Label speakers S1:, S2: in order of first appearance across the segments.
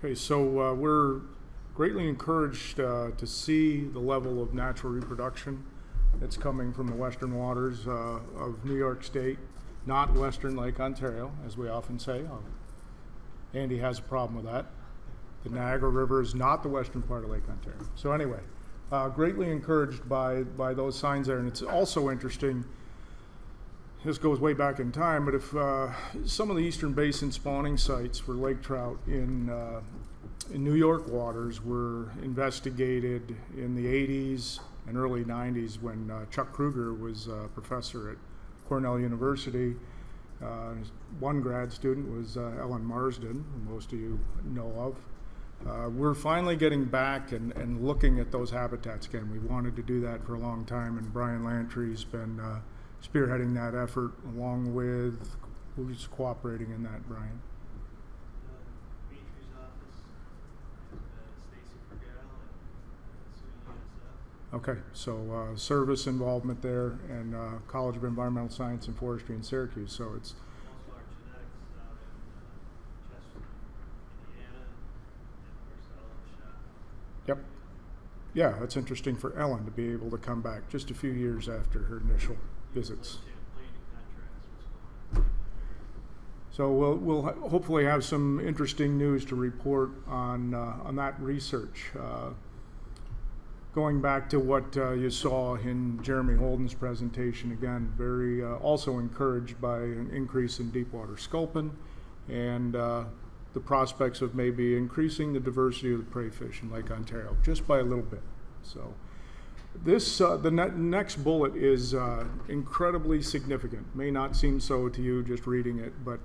S1: Okay, so we're greatly encouraged to see the level of natural reproduction that's coming from the western waters of New York State, not Western Lake Ontario, as we often say. Andy has a problem with that. The Niagara River is not the western part of Lake Ontario. So anyway, greatly encouraged by those signs there. And it's also interesting, this goes way back in time, but if some of the Eastern Basin spawning sites for lake trout in New York waters were investigated in the 80s and early 90s when Chuck Kruger was a professor at Cornell University. One grad student was Ellen Marsden, who most of you know of. We're finally getting back and looking at those habitats again. We wanted to do that for a long time, and Brian Lantry's been spearheading that effort along with, who's cooperating in that, Brian?
S2: Dimitri's office, and Stacy Fergal, and SUNY USF.
S1: Okay, so service involvement there, and College of Environmental Science and Forestry in Syracuse. So it's
S2: Also our genetics out in Chester, Indiana, and of course Ellen Shop.
S1: Yep. Yeah, that's interesting for Ellen to be able to come back just a few years after her initial visits.
S2: Champlain to contrast what's going on.
S1: So we'll hopefully have some interesting news to report on that research. Going back to what you saw in Jeremy Holden's presentation, again, very also encouraged by an increase in deep water sculpin and the prospects of maybe increasing the diversity of the prey fish in Lake Ontario just by a little bit. So this the next bullet is incredibly significant. May not seem so to you just reading it, but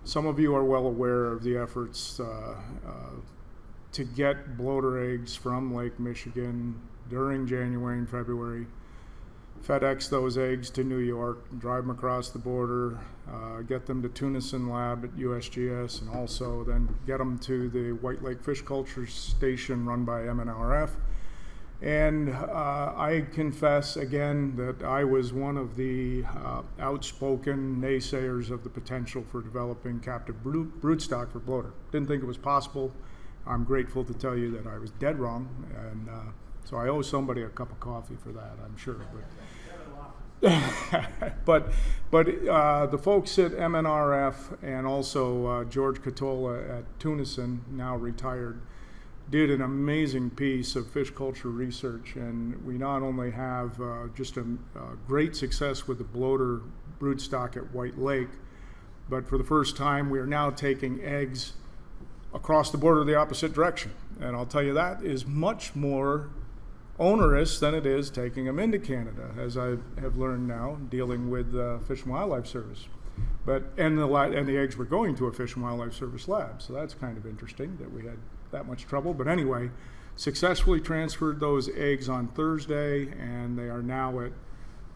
S1: some of you are well aware of the efforts to get bloater eggs from Lake Michigan during January and February, FedEx those eggs to New York, drive them across the border, get them to Tunison Lab at USGS, and also then get them to the White Lake Fish Culture Station run by MNRF. And I confess again that I was one of the outspoken naysayers of the potential for developing captive broodstock for bloater. Didn't think it was possible. I'm grateful to tell you that I was dead wrong, and so I owe somebody a cup of coffee for that, I'm sure. But the folks at MNRF and also George Catola at Tunison, now retired, did an amazing piece of fish culture research, and we not only have just a great success with the bloater broodstock at White Lake, but for the first time we are now taking eggs across the border the opposite direction. And I'll tell you, that is much more onerous than it is taking them into Canada, as I have learned now dealing with Fish and Wildlife Service. And the eggs were going to a Fish and Wildlife Service lab, so that's kind of interesting that we had that much trouble. But anyway, successfully transferred those eggs on Thursday, and they are now at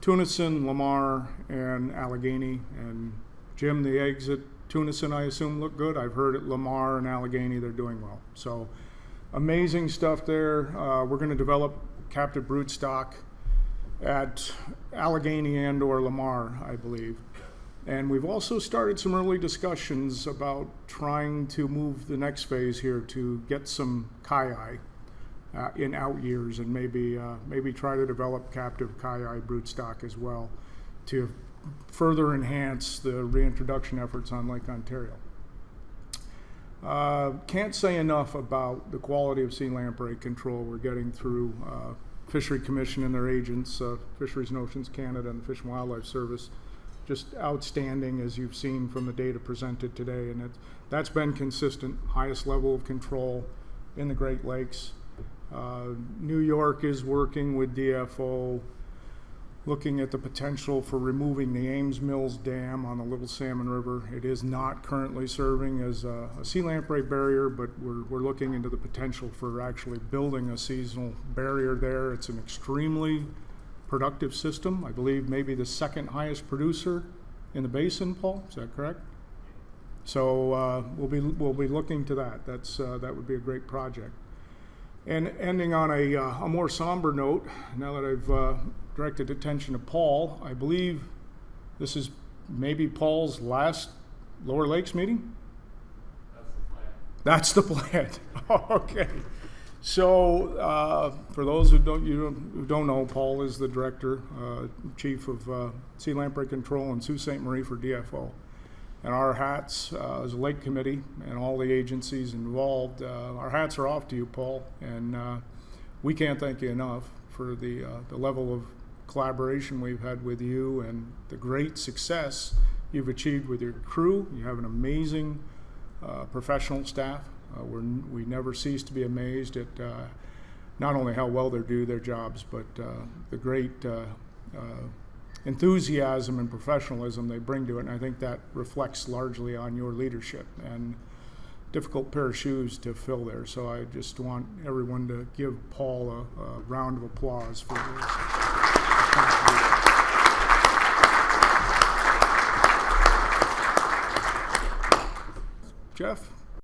S1: Tunison, Lamar, and Allegheny. And Jim, the eggs at Tunison, I assume, look good. I've heard at Lamar and Allegheny they're doing well. So amazing stuff there. We're going to develop captive broodstock at Allegheny and or Lamar, I believe. And we've also started some early discussions about trying to move the next phase here to get some kai in out years, and maybe try to develop captive kai broodstock as well to further enhance the reintroduction efforts on Lake Ontario. Can't say enough about the quality of sea lamprey control we're getting through Fishery Commission and their agents, Fisheries and Oceans Canada and the Fish and Wildlife Service. Just outstanding, as you've seen from the data presented today, and that's been consistent, highest level of control in the Great Lakes. New York is working with DFO, looking at the potential for removing the Ames Mills Dam on the Little Salmon River. It is not currently serving as a sea lamprey barrier, but we're looking into the potential for actually building a seasonal barrier there. It's an extremely productive system. I believe maybe the second highest producer in the basin, Paul, is that correct? So we'll be looking to that. That would be a great project. And ending on a more somber note, now that I've directed attention to Paul, I believe this is maybe Paul's last Lower Lakes meeting? That's the plan. Okay. So, for those who don't know, Paul is the director, chief of Sea Lamprey Control in Sault Ste. Marie for DFO. And our hats, as a lake committee and all the agencies involved, our hats are off to you, Paul. And we can't thank you enough for the level of collaboration we've had with you and the great success you've achieved with your crew. You have an amazing professional staff. We never cease to be amazed at not only how well they do their jobs, but the great enthusiasm and professionalism they bring to it. And I think that reflects largely on your leadership, and difficult pair of shoes to fill there. So I just want everyone to give Paul a round of applause for this. Jeff?